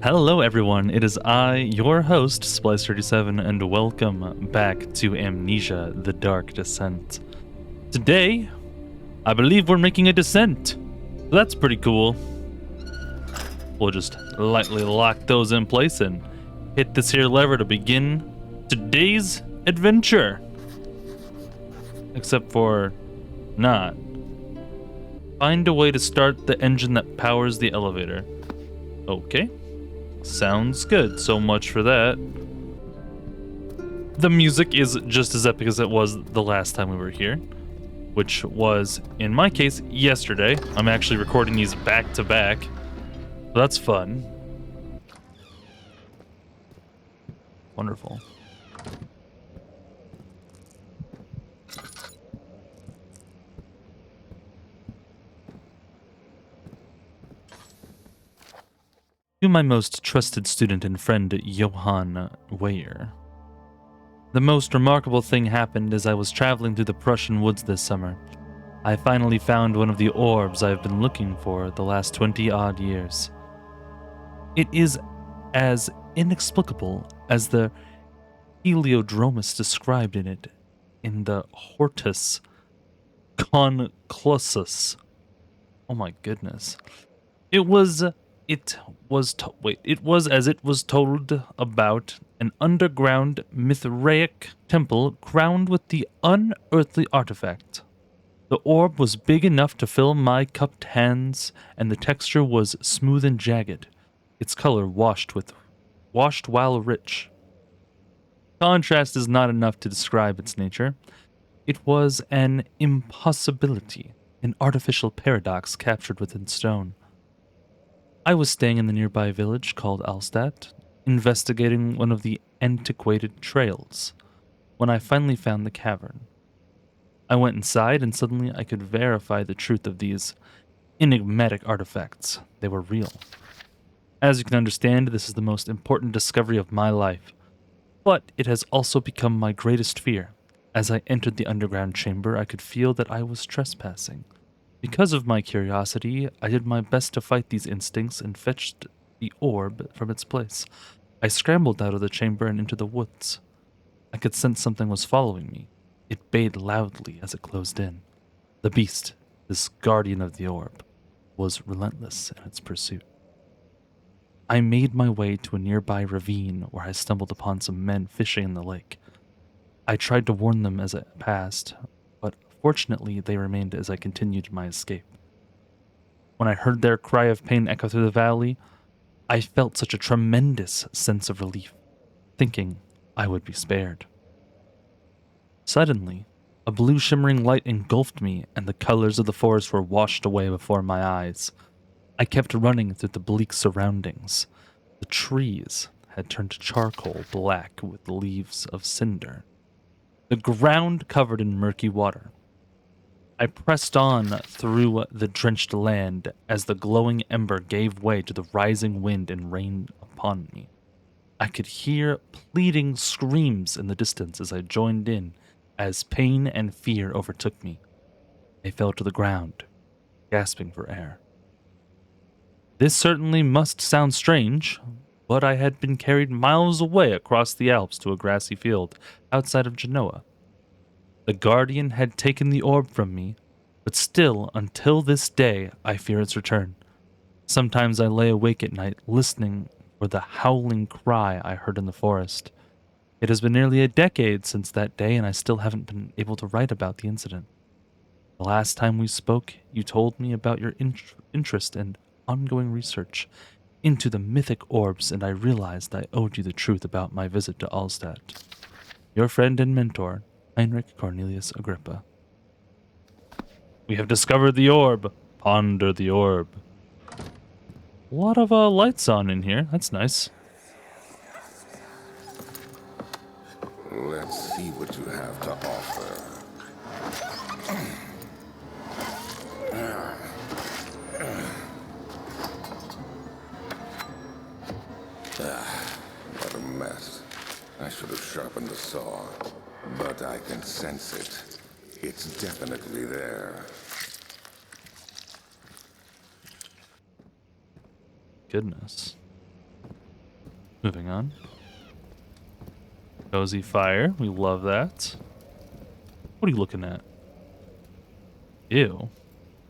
Hello everyone, it is I, your host, Splice37, and welcome back to Amnesia, The Dark Descent. Today, I believe we're making a descent. That's pretty cool. We'll just lightly lock those in place and hit this here lever to begin today's adventure. Except for not. Find a way to start the engine that powers the elevator. Okay. Sounds good. So much for that. The music is just as epic as it was the last time we were here, which was, in my case, yesterday. I'm actually recording these back to back. That's fun. Wonderful. To my most trusted student and friend, Johann Weyer. The most remarkable thing happened as I was traveling through the Prussian woods this summer. I finally found one of the orbs I've been looking for the last 20-odd years. It is as inexplicable as the Heliodromus described in it in the Hortus Conclusus. Oh my goodness. It was as it was told about an underground Mithraic temple crowned with the unearthly artifact. The orb was big enough to fill my cupped hands, and the texture was smooth and jagged, its color washed while rich. Contrast is not enough to describe its nature. It was an impossibility, an artificial paradox captured within stone. I was staying in the nearby village called Alstadt, investigating one of the antiquated trails, when I finally found the cavern. I went inside, and suddenly I could verify the truth of these enigmatic artifacts. They were real. As you can understand, this is the most important discovery of my life, but it has also become my greatest fear. As I entered the underground chamber, I could feel that I was trespassing. Because of my curiosity, I did my best to fight these instincts and fetched the orb from its place. I scrambled out of the chamber and into the woods. I could sense something was following me. It bayed loudly as it closed in. The beast, this guardian of the orb, was relentless in its pursuit. I made my way to a nearby ravine where I stumbled upon some men fishing in the lake. I tried to warn them as I passed, but fortunately they remained as I continued my escape. When I heard their cry of pain echo through the valley, I felt such a tremendous sense of relief, thinking I would be spared. Suddenly, a blue shimmering light engulfed me, and the colors of the forest were washed away before my eyes. I kept running through the bleak surroundings. The trees had turned charcoal black with leaves of cinder. The ground covered in murky water. I pressed on through the drenched land as the glowing ember gave way to the rising wind and rained upon me. I could hear pleading screams in the distance as I joined in, as pain and fear overtook me. I fell to the ground, gasping for air. This certainly must sound strange, but I had been carried miles away across the Alps to a grassy field outside of Genoa. The guardian had taken the orb from me, but still, until this day, I fear its return. Sometimes I lay awake at night, listening for the howling cry I heard in the forest. It has been nearly a decade since that day, and I still haven't been able to write about the incident. The last time we spoke, you told me about your interest and ongoing research into the mythic orbs, and I realized I owed you the truth about my visit to Alstadt. Your friend and mentor, Heinrich Cornelius Agrippa. We have discovered the orb. Ponder the orb. A lot of lights on in here. That's nice. Let's see what you have to offer. What a mess. I should have sharpened the saw, but I can sense it. It's definitely there. Goodness. Moving on. Cozy fire. We love that. What are you looking at? Ew.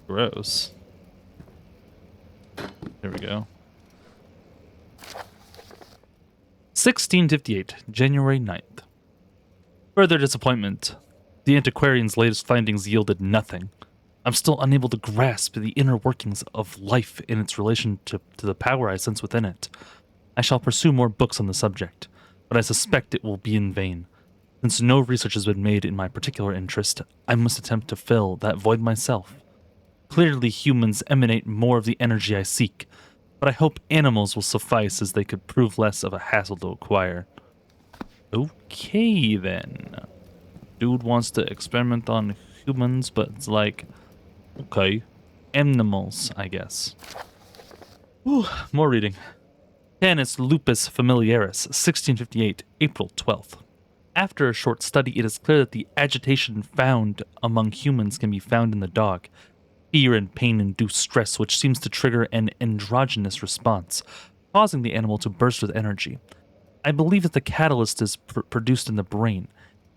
Gross. There we go. 1658, January 9th. Further disappointment. The antiquarian's latest findings yielded nothing. I'm still unable to grasp the inner workings of life in its relation to the power I sense within it. I shall pursue more books on the subject, but I suspect it will be in vain. Since no research has been made in my particular interest, I must attempt to fill that void myself. Clearly, humans emanate more of the energy I seek, but I hope animals will suffice as they could prove less of a hassle to acquire. Okay, then. Dude wants to experiment on humans, but it's like, okay, animals, I guess. Whew, more reading. Canis lupus familiaris, 1658, April 12th. After a short study, it is clear that the agitation found among humans can be found in the dog. Fear and pain-induced stress, which seems to trigger an androgynous response, causing the animal to burst with energy. I believe that the catalyst is produced in the brain.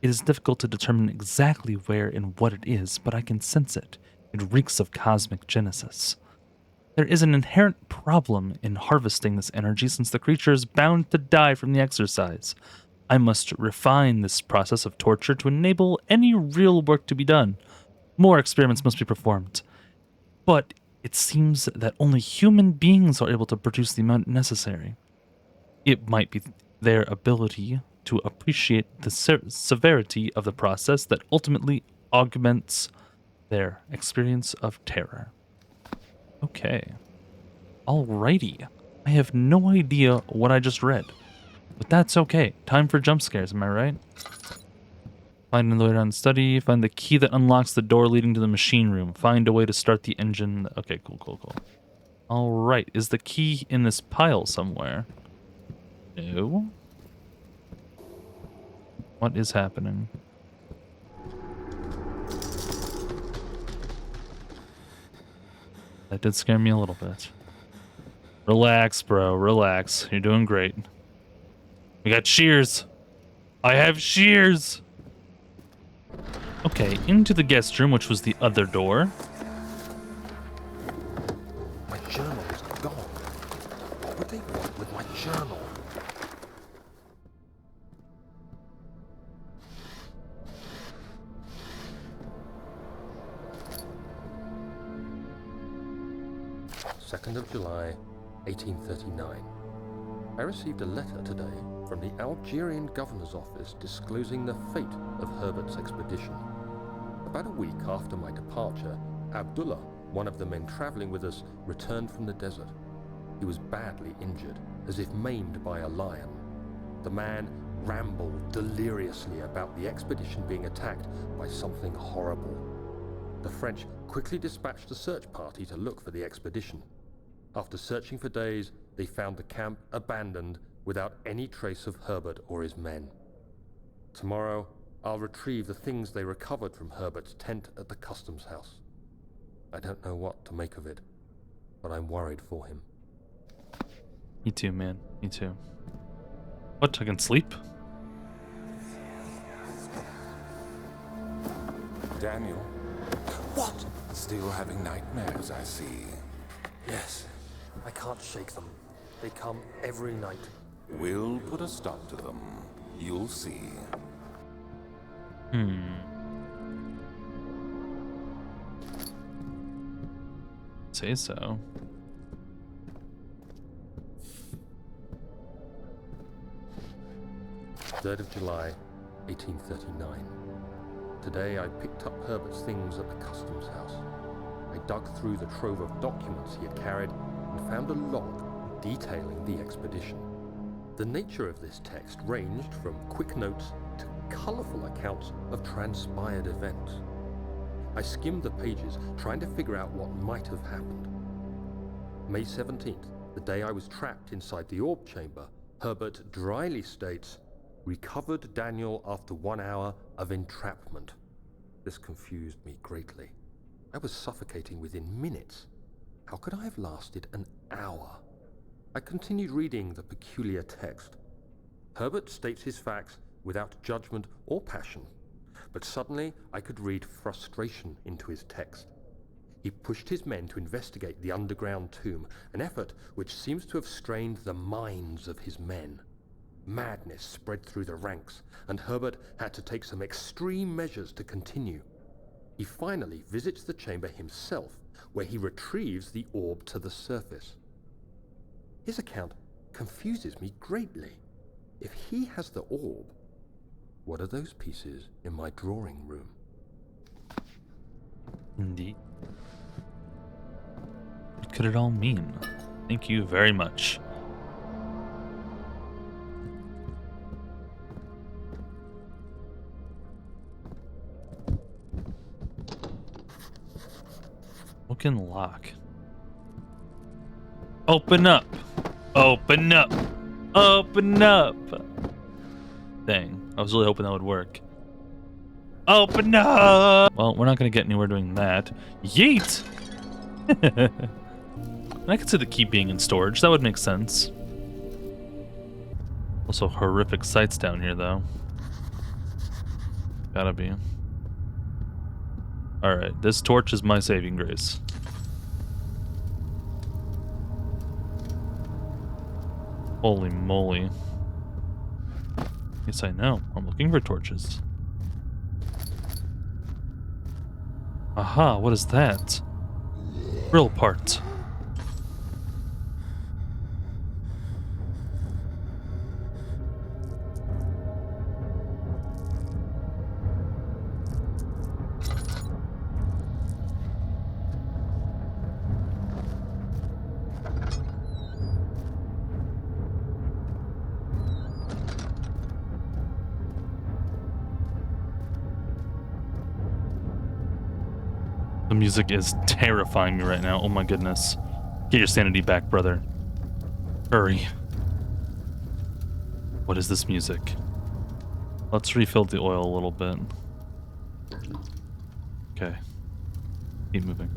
It is difficult to determine exactly where and what it is, but I can sense it. It reeks of cosmic genesis. There is an inherent problem in harvesting this energy since the creature is bound to die from the exercise. I must refine this process of torture to enable any real work to be done. More experiments must be performed. But it seems that only human beings are able to produce the amount necessary. It might be their ability to appreciate the severity of the process that ultimately augments their experience of terror. Okay. Alrighty. I have no idea what I just read, but that's okay. Time for jump scares, am I right? Find another way around the study. Find the key that unlocks the door leading to the machine room. Find a way to start the engine. Okay, cool. Alright, is the key in this pile somewhere? No. What is happening? That did scare me a little bit. Relax, bro. Relax. You're doing great. We got shears. I have shears. Okay, into the guest room, which was the other door. My journal is gone. What would they want with my journal? Second of July, 1839. I received a letter today from the Algerian governor's office disclosing the fate of Herbert's expedition. About a week after my departure, Abdullah, one of the men traveling with us, returned from the desert. He was badly injured, as if maimed by a lion. The man rambled deliriously about the expedition being attacked by something horrible. The French quickly dispatched a search party to look for the expedition. After searching for days, they found the camp abandoned without any trace of Herbert or his men. Tomorrow, I'll retrieve the things they recovered from Herbert's tent at the customs house. I don't know what to make of it, but I'm worried for him. Me too, man. Me too. What, I can sleep? Daniel, What? still having nightmares, I see. Yes, I can't shake them. They come every night. We'll put a stop to them. You'll see. Say so. Third of July, 1839. Today I picked up Herbert's things at the customs house. I dug through the trove of documents he had carried and found a log detailing the expedition. The nature of this text ranged from quick notes to colourful accounts of transpired events. I skimmed the pages, trying to figure out what might have happened. May 17th, the day I was trapped inside the orb chamber, Herbert dryly states, "Recovered Daniel after 1 hour of entrapment." This confused me greatly. I was suffocating within minutes. How could I have lasted an hour? I continued reading the peculiar text. Herbert states his facts without judgment or passion, but suddenly I could read frustration into his text. He pushed his men to investigate the underground tomb, an effort which seems to have strained the minds of his men. Madness spread through the ranks, and Herbert had to take some extreme measures to continue. He finally visits the chamber himself, where he retrieves the orb to the surface. His account confuses me greatly. If he has the orb, what are those pieces in my drawing room? Indeed. What could it all mean? Thank you very much. Broken lock. Open up! Open up! Open up! Dang, I was really hoping that would work. Open up! Well, we're not gonna get anywhere doing that. Yeet! I could see the key being in storage. That would make sense. Also, horrific sights down here, though. Gotta be. Alright, this torch is my saving grace. Holy moly. Yes, I know. I'm looking for torches. Aha, what is that? Drill part. The music is terrifying me right now. Oh my goodness. Get your sanity back, brother. Hurry. What is this music? Let's refill the oil a little bit. Okay. Keep moving.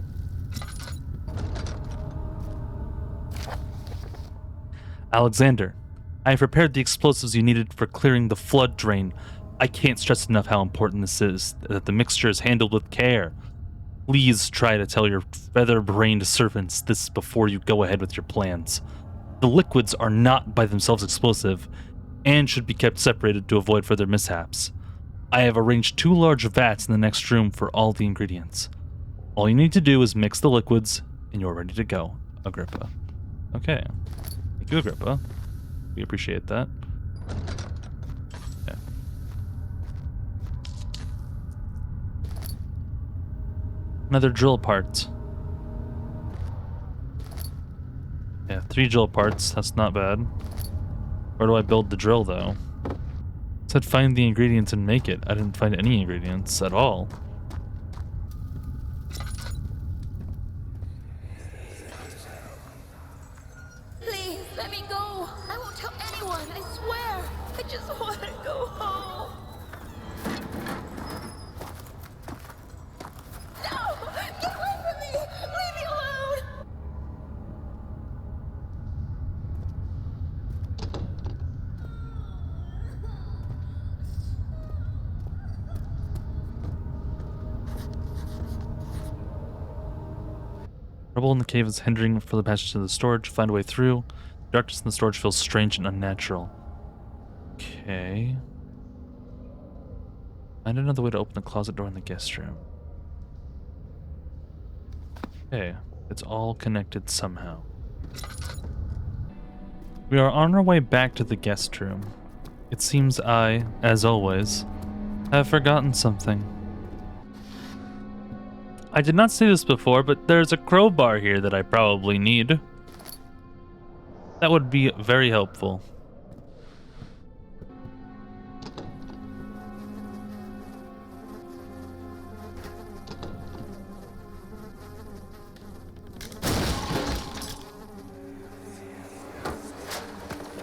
Alexander, I have prepared the explosives you needed for clearing the flood drain. I can't stress enough how important this is, that the mixture is handled with care. Please try to tell your feather-brained servants this before you go ahead with your plans. The liquids are not by themselves explosive and should be kept separated to avoid further mishaps. I have arranged 2 large vats in the next room for all the ingredients. All you need to do is mix the liquids and you're ready to go, Agrippa. Okay. Thank you, Agrippa. We appreciate that. Okay. Another drill part. Yeah, 3 drill parts. That's not bad. Where do I build the drill, though? It said find the ingredients and make it. I didn't find any ingredients at all. Please, let me go. I won't tell anyone, I swear. I just want to go home. No! Get away from me! Leave me alone! Trouble in the cave is hindering for the passage to the storage. Find a way through. Darkness in the storage feels strange and unnatural. Okay. Find another way to open the closet door in the guest room. Okay, it's all connected somehow. We are on our way back to the guest room. It seems I, as always, have forgotten something. I did not see this before, but there's a crowbar here that I probably need. That would be very helpful.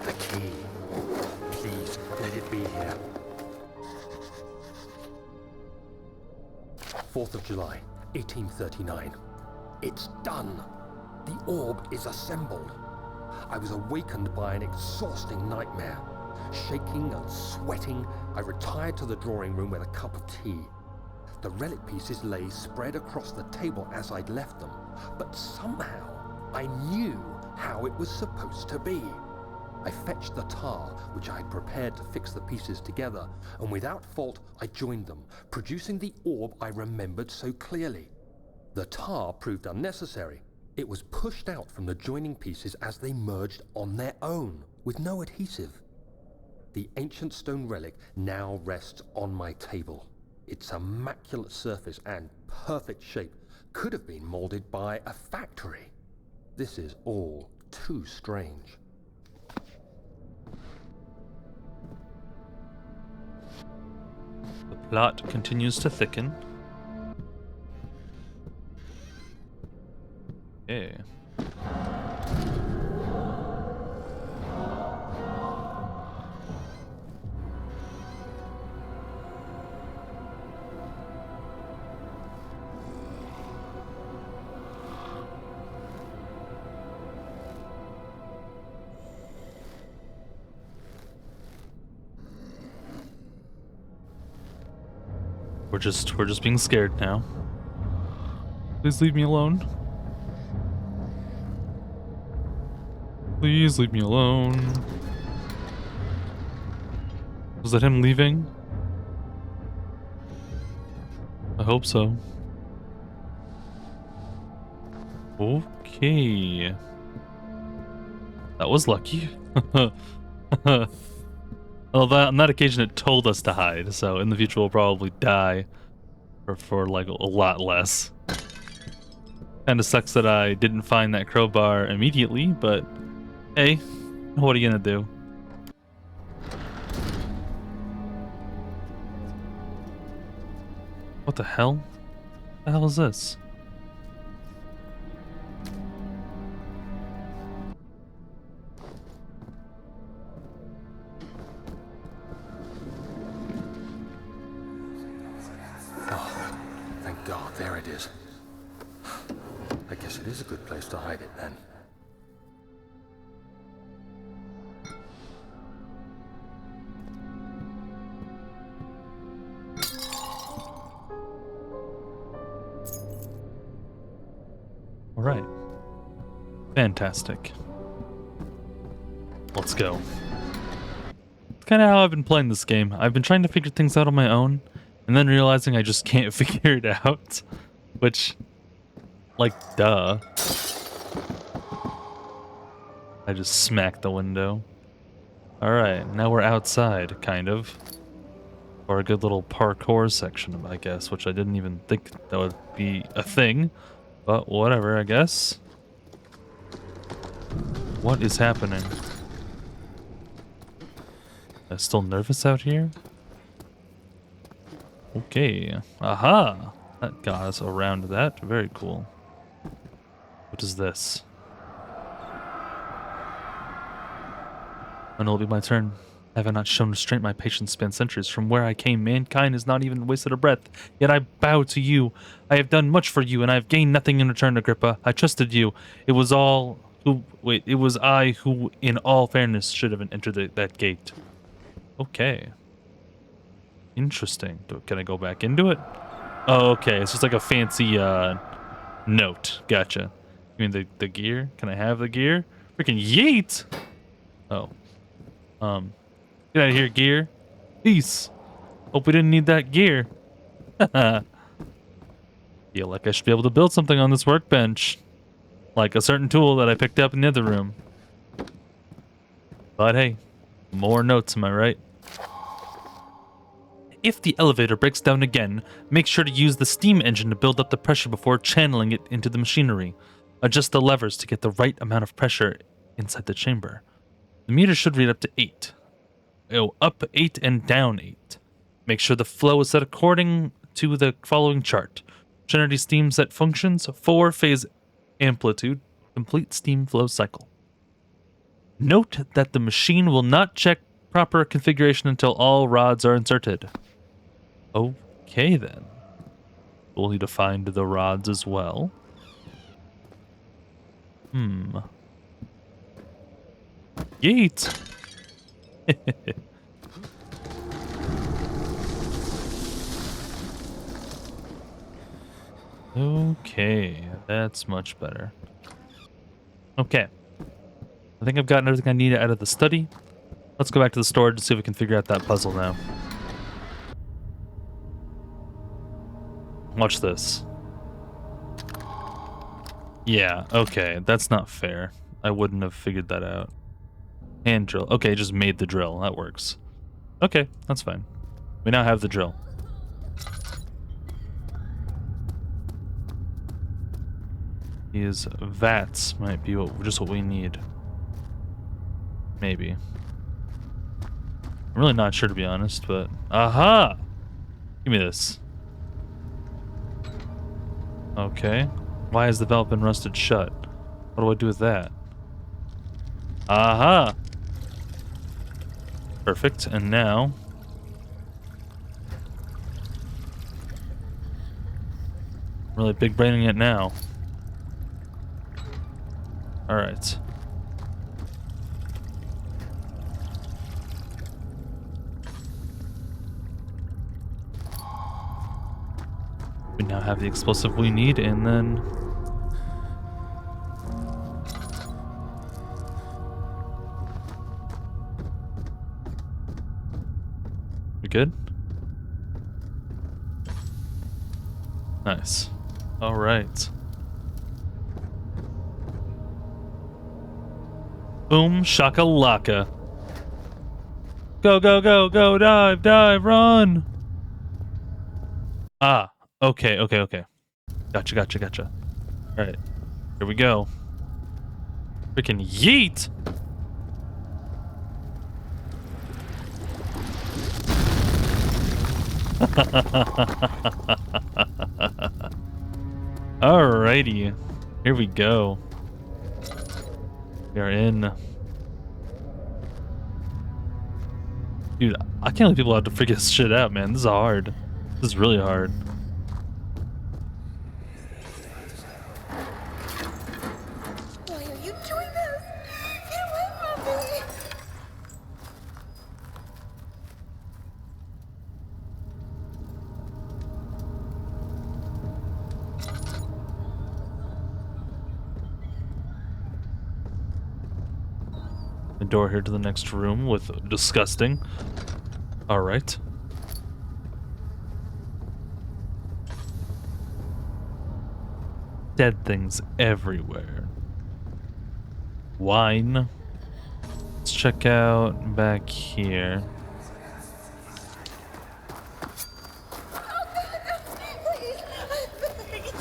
The key. Please, let it be here. 4th of July, 1839. It's done. The orb is assembled. I was awakened by an exhausting nightmare. Shaking and sweating, I retired to the drawing room with a cup of tea. The relic pieces lay spread across the table as I'd left them, but somehow I knew how it was supposed to be. I fetched the tar, which I had prepared to fix the pieces together, and without fault I joined them, producing the orb I remembered so clearly. The tar proved unnecessary. It was pushed out from the joining pieces as they merged on their own, with no adhesive. The ancient stone relic now rests on my table. Its immaculate surface and perfect shape could have been molded by a factory. This is all too strange. The plot continues to thicken. Okay. We're just being scared now. Please leave me alone. Please leave me alone. Was that him leaving? I hope so. Okay. That was lucky. Well, on that occasion it told us to hide, so in the future we'll probably die for like a lot less. Kinda sucks that I didn't find that crowbar immediately, but hey, what are you gonna do? What the hell? What the hell is this? Oh, thank God, there it is. I guess it is a good place to hide it then. All right. Fantastic. Let's go. It's kind of how I've been playing this game. I've been trying to figure things out on my own, and then realizing I just can't figure it out. Which, like, duh. I just smacked the window. Alright, now we're outside, kind of. Or a good little parkour section, I guess, which I didn't even think that would be a thing. But whatever, I guess. What is happening? I'm still nervous out here? Okay. Aha! That got us around that. Very cool. What is this? When will it be my turn? Have I not shown restraint? My patience spans centuries. From where I came, mankind has not even wasted a breath. Yet I bow to you. I have done much for you, and I have gained nothing in return, Agrippa. I trusted you. It was I who, in all fairness, should have entered that gate. Okay. Interesting. Can I go back into it? Oh, okay. It's just like a fancy note. Gotcha. You mean the gear? Can I have the gear? Freaking yeet! Oh. Get out of here, gear. Peace. Hope we didn't need that gear. Feel like I should be able to build something on this workbench. Like a certain tool that I picked up in the other room. But hey, more notes, am I right? If the elevator breaks down again, make sure to use the steam engine to build up the pressure before channeling it into the machinery. Adjust the levers to get the right amount of pressure inside the chamber. The meter should read up to 8. Oh, up 8 and down 8. Make sure the flow is set according to the following chart. Trinity steam set functions, 4-phase amplitude, complete steam flow cycle. Note that the machine will not check proper configuration until all rods are inserted. Okay then. We'll need to find the rods as well. Yeet! Okay, that's much better. Okay. I think I've gotten everything I need out of the study. Let's go back to the storage and see if we can figure out that puzzle now. Watch this. Yeah, okay, that's not fair. I wouldn't have figured that out. Hand drill. Okay, just made the drill. That works. Okay, that's fine. We now have the drill. These vats might be just what we need. Maybe. I'm really not sure, to be honest, but... Aha! Give me this. Okay. Why has the valve been rusted shut? What do I do with that? Aha! Perfect, and now... Really big braining it now. Alright. We now have the explosive we need, and then... We good? Nice. Alright. Boom shakalaka. Go, go, go, go, dive, dive, run! Ah, okay, okay, okay. Gotcha, gotcha, gotcha. Alright, here we go. Freaking yeet! Alrighty, here we go. We are in. Dude, I can't believe people have to figure this shit out, man. This is hard. This is really hard. Why are you doing this? Get away from me! The door here to the next room with disgusting. Alright. Dead things everywhere. Wine. Let's check out back here. Please, I beg you.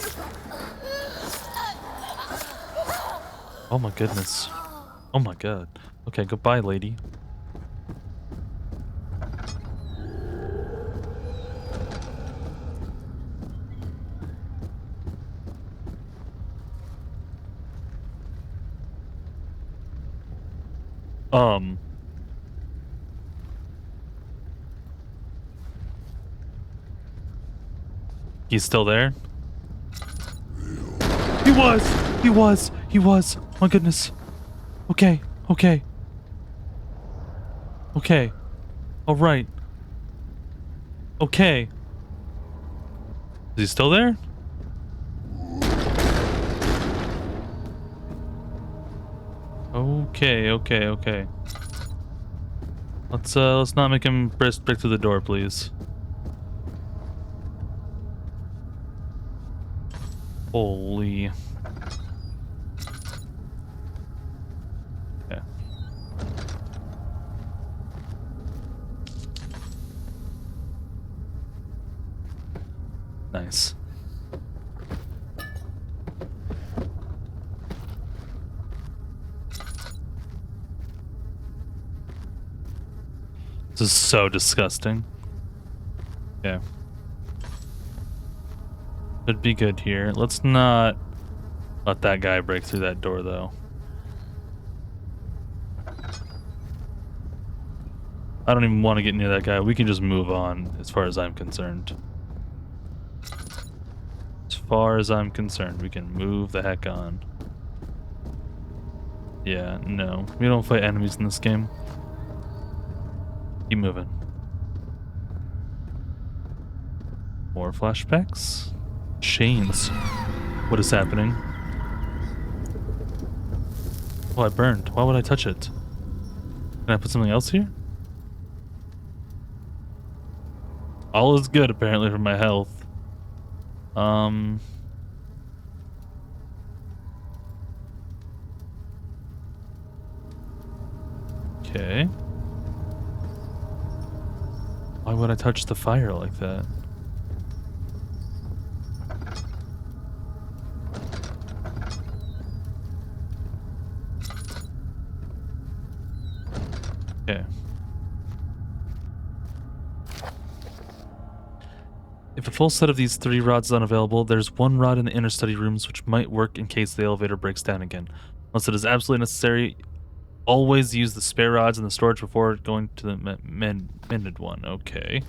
Oh my goodness. Oh my god. Okay, goodbye, lady. He's still there? He was! He was! He was! My goodness. Okay, okay. Okay. Alright. Okay. Is he still there? Okay, okay, okay. Let's not make him break through the door, please. Holy. Okay. Nice. This is so disgusting. Yeah. Should be good here. Let's not let that guy break through that door, though. I don't even want to get near that guy. We can just move on, as far as I'm concerned. As far as I'm concerned, we can move the heck on. Yeah, no. We don't fight enemies in this game. Keep moving. More flashbacks? Chains. What is happening? Oh, I burned. Why would I touch it? Can I put something else here? All is good, apparently, for my health. Okay. Why would I touch the fire like that? Okay. If a full set of these 3 rods is unavailable, there's 1 rod in the inner study rooms which might work in case the elevator breaks down again. Unless it is absolutely necessary, always use the spare rods in the storage before going to the mended one. Okay.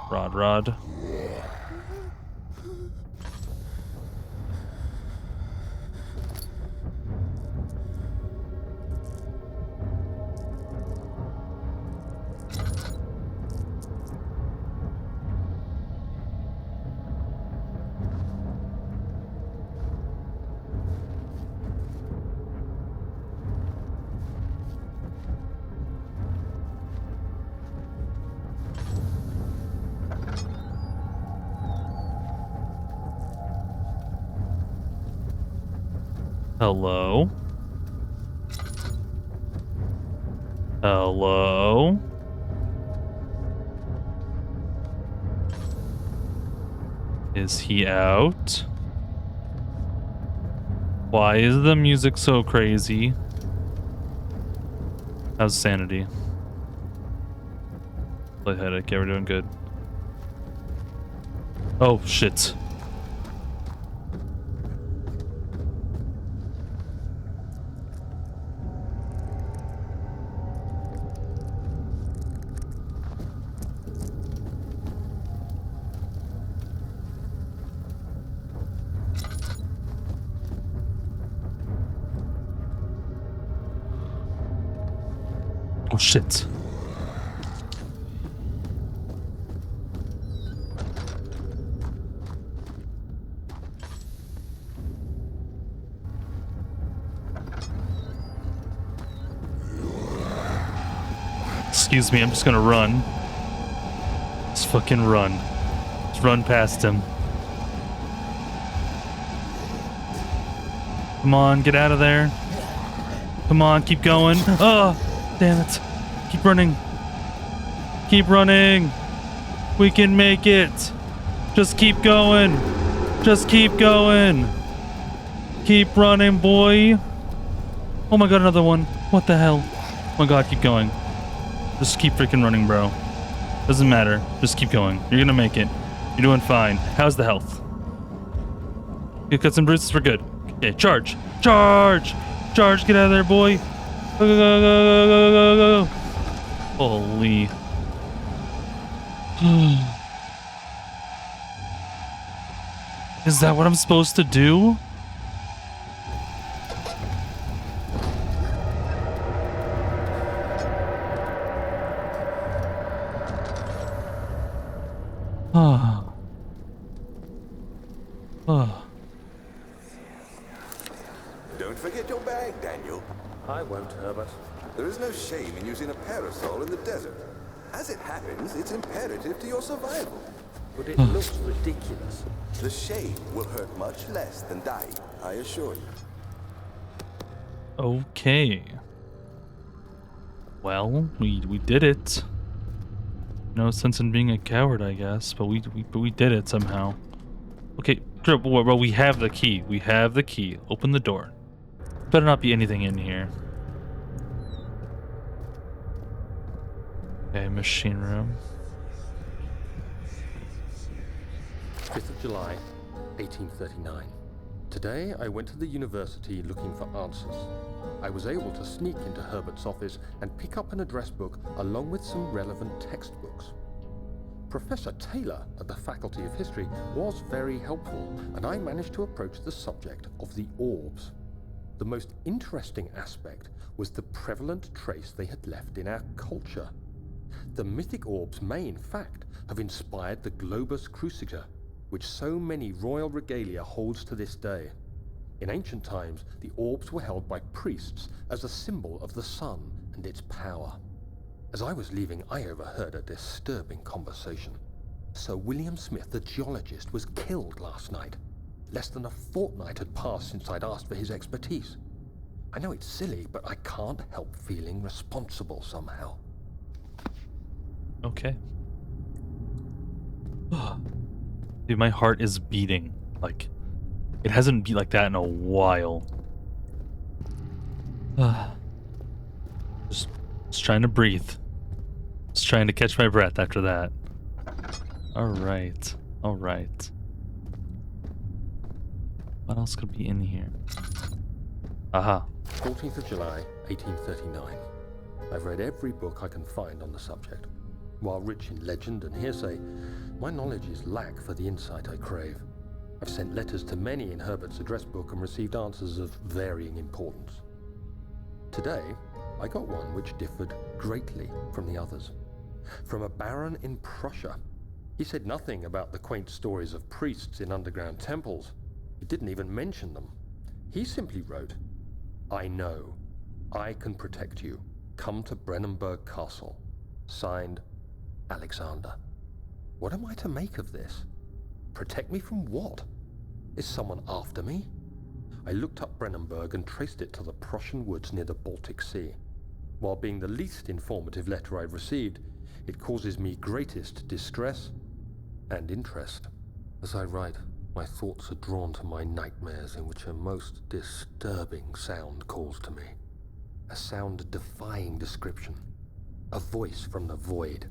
Rod. Hello? Hello? Is he out? Why is the music so crazy? How's sanity? Light headache. Yeah, we're doing good. Oh, shit. Oh, shit. Excuse me, I'm just gonna run. Just fucking run. Just run past him. Come on, get out of there. Come on, keep going. Oh, damn it. Keep running. Keep running. We can make it. Just keep going. Just keep going. Keep running, boy. Oh my god, another one. What the hell? Oh my god, keep going. Just keep freaking running, bro. Doesn't matter. Just keep going. You're gonna make it. You're doing fine. How's the health? You cut some bruises? We're good. Okay, charge. Charge! Charge, get out of there, boy. Go, go, go, go, go, go, go, go. Holy. Is that what I'm supposed to do? Ah. Ah. Don't forget your bag, Daniel. I won't, Herbert. There is no shame in using a parasol in the desert. As it happens, it's imperative to your survival. But it looks ridiculous. The shame will hurt much less than dying, I assure you. Okay. Well, we did it. No sense in being a coward, I guess, but we did it somehow. Okay, well, we have the key. We have the key. Open the door. Better not be anything in here. Okay, machine room. 5th of July, 1839. Today, I went to the university looking for answers. I was able to sneak into Herbert's office and pick up an address book along with some relevant textbooks. Professor Taylor at the Faculty of History was very helpful, and I managed to approach the subject of the orbs. the most interesting aspect was the prevalent trace they had left in our culture. The mythic orbs may, in fact, have inspired the globus cruciger, which so many royal regalia holds to this day. In ancient times, the orbs were held by priests as a symbol of the sun and its power. As I was leaving, I overheard a disturbing conversation. Sir William Smith, the geologist, was killed last night. Less than a fortnight had passed since I'd asked for his expertise. I know it's silly, but I can't help feeling responsible somehow. Okay. Dude, my heart is beating. Like, it hasn't beat like that in a while. Just trying to breathe. Just trying to catch my breath after that. Alright. Alright. What else could be in here? Aha. 14th of July, 1839. I've read every book I can find on the subject. While rich in legend and hearsay, my knowledge is lack for the insight I crave. I've sent letters to many in Herbert's address book and received answers of varying importance. Today, I got one which differed greatly from the others. From a baron in Prussia. He said nothing about the quaint stories of priests in underground temples. He didn't even mention them. He simply wrote, "I know. I can protect you. Come to Brennenburg Castle. Signed, Alexander." What am I to make of this? Protect me from what? Is someone after me? I looked up Brennenburg and traced it to the Prussian woods near the Baltic Sea. While being the least informative letter I've received, it causes me greatest distress and interest. As I write, my thoughts are drawn to my nightmares in which a most disturbing sound calls to me. A sound defying description. A voice from the void.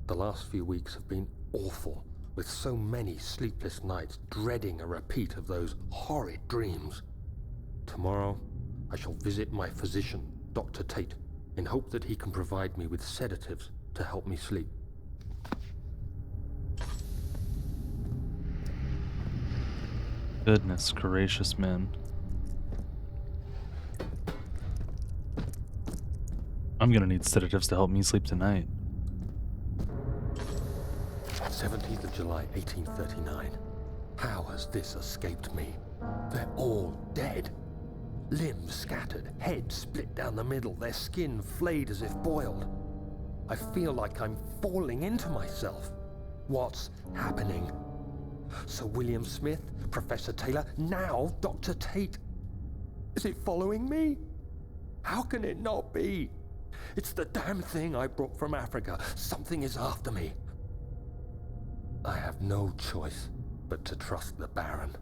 The last few weeks have been awful, with so many sleepless nights dreading a repeat of those horrid dreams. Tomorrow, I shall visit my physician, Dr. Tate, in hope that he can provide me with sedatives to help me sleep. Goodness gracious, man. I'm gonna need sedatives to help me sleep tonight. 17th of July, 1839. How has this escaped me? They're all dead. Limbs scattered, heads split down the middle, their skin flayed as if boiled. I feel like I'm falling into myself. What's happening? Sir William Smith, Professor Taylor, now Dr. Tate. Is it following me? How can it not be? It's the damn thing I brought from Africa. Something is after me. I have no choice but to trust the Baron.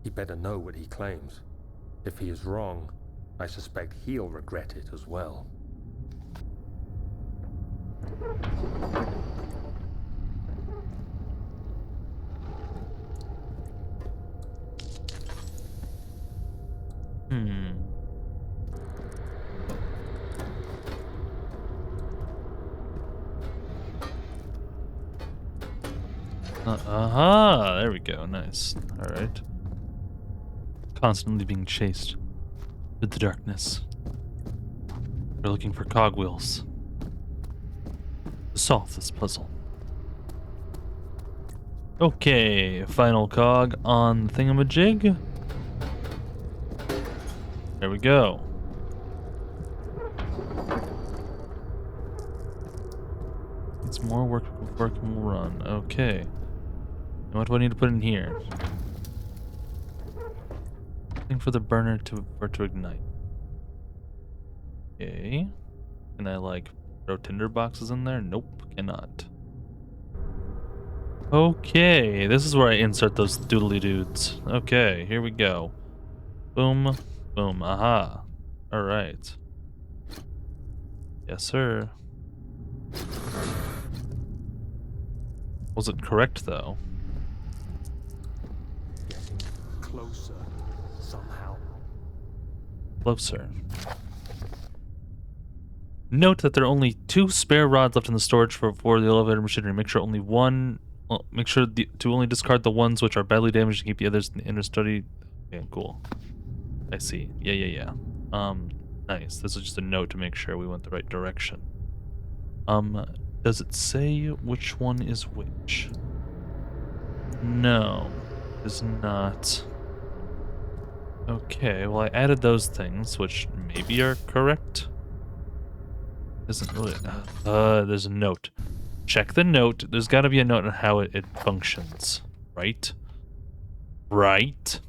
He better know what he claims. If he is wrong, I suspect he'll regret it as well. Aha! There we go. Nice. Alright. Constantly being chased with the darkness. We're looking for cogwheels to solve this puzzle. Okay, final cog on the thingamajig. There we go. It's more work and we'll run. Okay. And what do I need to put in here? Something for the burner to ignite. Okay. Can I like throw tinder boxes in there? Nope, cannot. Okay, this is where I insert those doodly dudes. Okay, here we go. Boom, boom, aha. Alright. Yes, sir. Was it correct, though? Getting closer, somehow. Closer. Note that there are only 2 spare rods left in the storage for the elevator machinery. Make sure only one. Make sure to only discard the ones which are badly damaged and keep the others in the inner study. Okay, cool. I see. Yeah. Nice. This is just a note to make sure we went the right direction. Does it say which one is which? No, it does not. Okay, well I added those things, which maybe are correct. Isn't really. There's a note. Check the note. There's got to be a note on how it functions, right? Right.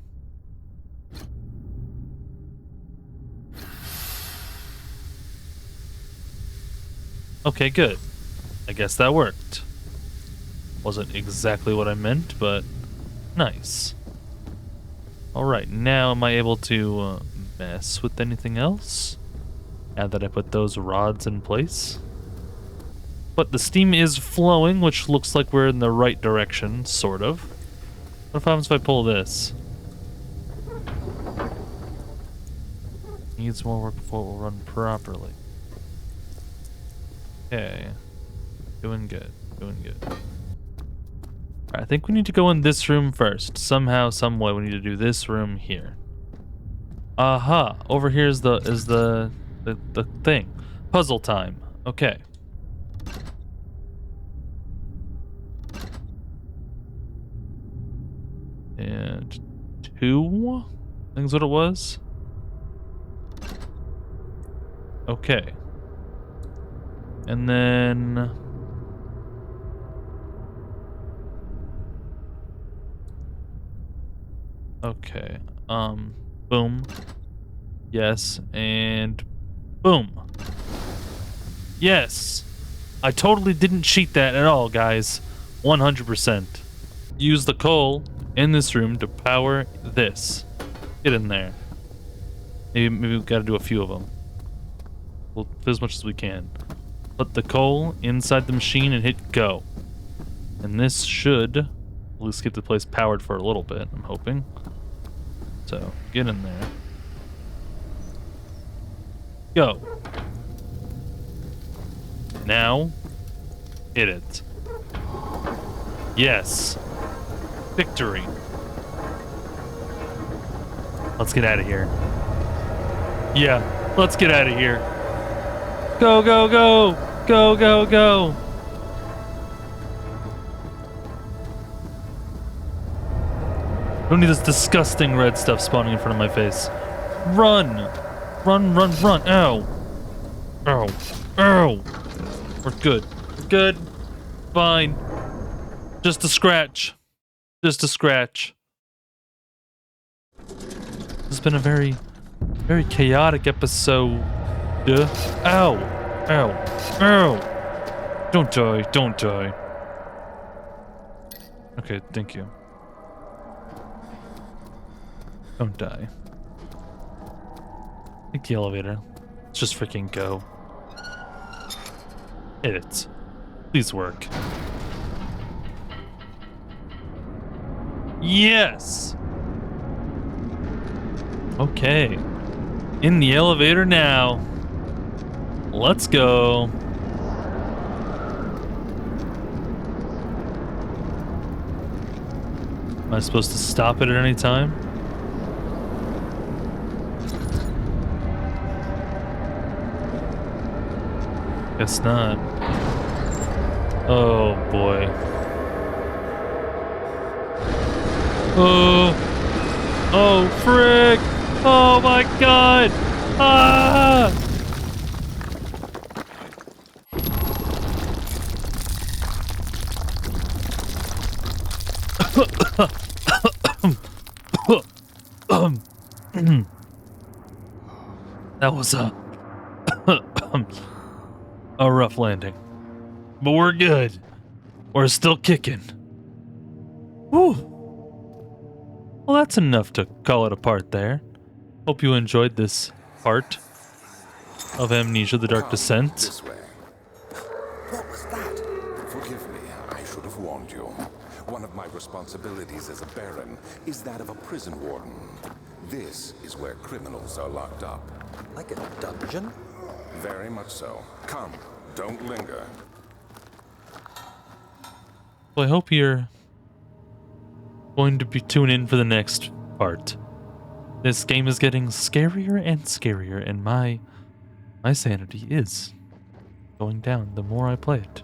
Okay, good. I guess that worked. Wasn't exactly what I meant, but nice. Alright, now am I able to mess with anything else? Now that I put those rods in place? But the steam is flowing, which looks like we're in the right direction, sort of. What happens if I pull this? Needs more work before it will run properly. Okay. Doing good. I think we need to go in this room first. Somehow, some way, we need to do this room here. Aha! Over here is the thing. Puzzle time. Okay. And 2? I think is what it was. Okay. And then okay. Boom. Yes, and boom. Yes. I totally didn't cheat that at all, guys. 100%. Use the coal in this room to power this. Get in there. Maybe we've got to do a few of them. We'll do as much as we can. Put the coal inside the machine and hit go. And this should at least keep the place powered for a little bit, I'm hoping. So, get in there. Go. Now, hit it. Yes. Victory. Let's get out of here. Yeah, let's get out of here. Go, go, go! Go, go, go! Don't need this disgusting red stuff spawning in front of my face. Run! Run, run, run! Ow! Ow! Ow! We're good. We're good. Fine. Just a scratch. Just a scratch. This has been a very chaotic episode. Ow! Ow! Ow! Don't die. Don't die. Okay, thank you. Don't die. Take the elevator. Let's just freaking go. Hit it. Please work. Yes! Okay. In the elevator now. Let's go. Am I supposed to stop it at any time? Guess not. Oh boy. Oh. Oh frick! Oh my god! Ah! That was a rough landing. But we're good. We're still kicking. Whew. Well, that's enough to call it a part there. Hope you enjoyed this part of Amnesia, The Dark Descent. This way. What was that? Forgive me, I should have warned you. One of my responsibilities as a Baron is that of a prison warden. This is where criminals are locked up. Like a dungeon? Very much so. Come, don't linger. Well, I hope you're going to be tuned in for the next part. This game is getting scarier and scarier, and my sanity is going down the more I play it.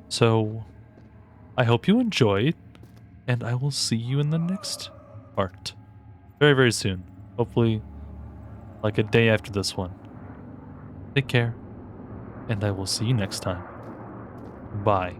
So, I hope you enjoyed, and I will see you in the next part. Very, very soon. Hopefully, like a day after this one. Take care, and I will see you next time. Bye.